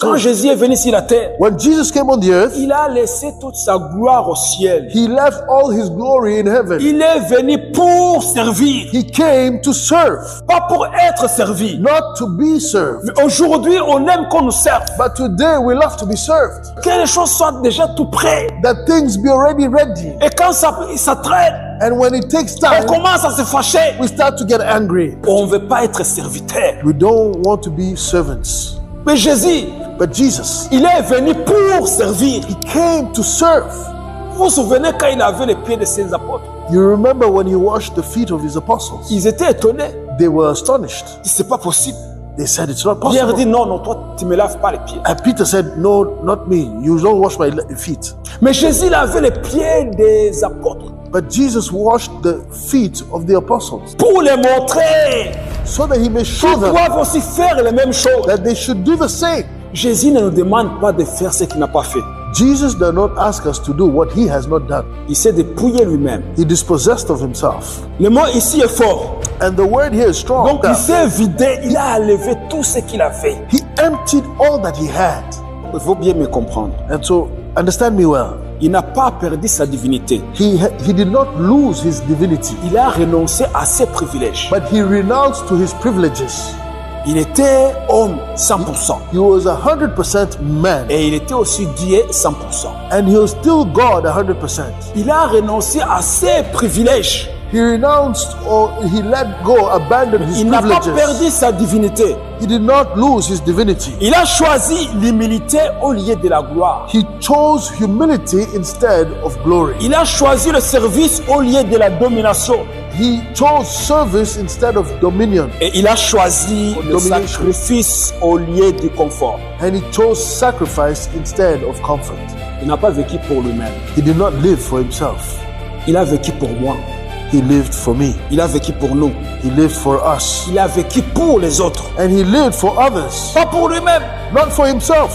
Quand Jésus est venu sur la terre, When Jesus came on the earth, il a laissé toute sa gloire au ciel. he left all his glory in heaven. Il est venu pour servir, He came to serve, pas pour être servi. not to be served. Mais aujourd'hui, on aime qu'on nous serve. But today we love to be served. Que les choses soient déjà tout prêtes. That things be already ready. Et quand ça traîne, And when it takes on time, commence à se fâcher. we start to get angry. On ne veut pas être serviteur. We don't want to be servants. Mais Jésus, But Jesus, il est venu pour servir. he came to serve. Vous vous souvenez quand il avait les pieds de ses apôtres? You remember when he washed the feet of his apostles? Ils étaient étonnés. They were astonished. Ils disent, c'est pas possible. They said, it's not Pierre dit, possible. non, non, toi, tu me laves pas les pieds. And Peter said, no, not me. You don't wash my feet. Mais Jésus lavait les pieds des apôtres But Jesus washed the feet of the apostles pour les montrer so that he may show qu'ils them doivent aussi faire les mêmes choses. that they should do the same. Jésus ne nous demande pas de faire ce qu'il n'a pas fait. Jesus does not ask us to do what he has not done. Il s'est dépouillé lui-même. He dispossessed of himself. Le mot ici est fort. And the word here is strong. Donc il s'est vidé, il a enlevé tout ce qu'il avait. He emptied all that he had. Il faut bien me comprendre. And so, understand me well. Il n'a pas perdu sa divinité. He did not lose his divinity, Il a renoncé à ses privilèges. but he renounced to his privileges. Il était homme 100%. He was 100% man, Et il était aussi Dieu 100%. and he was still God 100%. Il a renoncé à ses privilèges. He renounced or he let go, abandoned his Il n'a pas privileges. perdu sa divinité. He did not lose his divinity. Il a choisi l'humilité au lieu de la gloire. He chose humility instead of glory. Il a choisi le service au lieu de la domination. He chose service instead of dominion. Et il a choisi le Domination. sacrifice au lieu du confort. And he chose sacrifice instead of comfort. Il n'a pas vécu pour lui-même. He did not live for himself. Il a vécu pour moi. He lived for me. Il a vécu pour nous. He lived for us. Il a vécu pour les autres. And he lived for others, Pas pour lui-même. not for himself.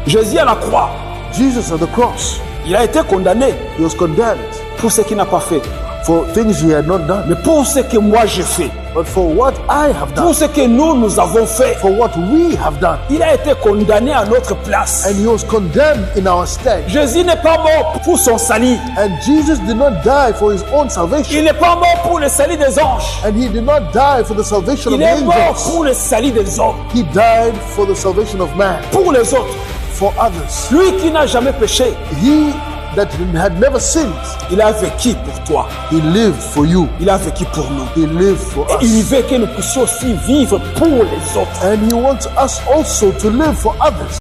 Jésus à la croix, Jesus at the cross, il a été condamné he was condemned pour ce qu'il n'a pas fait. for things he had not done. Mais pour ce que moi j'ai fait, But for what I have pour done, ce que nous avons fait, for what we have done. il a été condamné à notre place. And he was condemned in our stead. Jésus n'est pas mort pour son salut. And Jesus did not die for his own salvation. Il n'est pas mort pour le salut des anges. And he did not die for the salvation of Il the est mort angels. pour le salut des hommes. He died for the salvation of man, Pour les autres. for others. Lui qui n'a jamais péché, He that had never sinned, il a vécu pour toi. he lived for you. Il a vécu pour nous. He lived for Et il us. veut que nous puissions aussi vivre pour les autres. And he wants us also to live for others.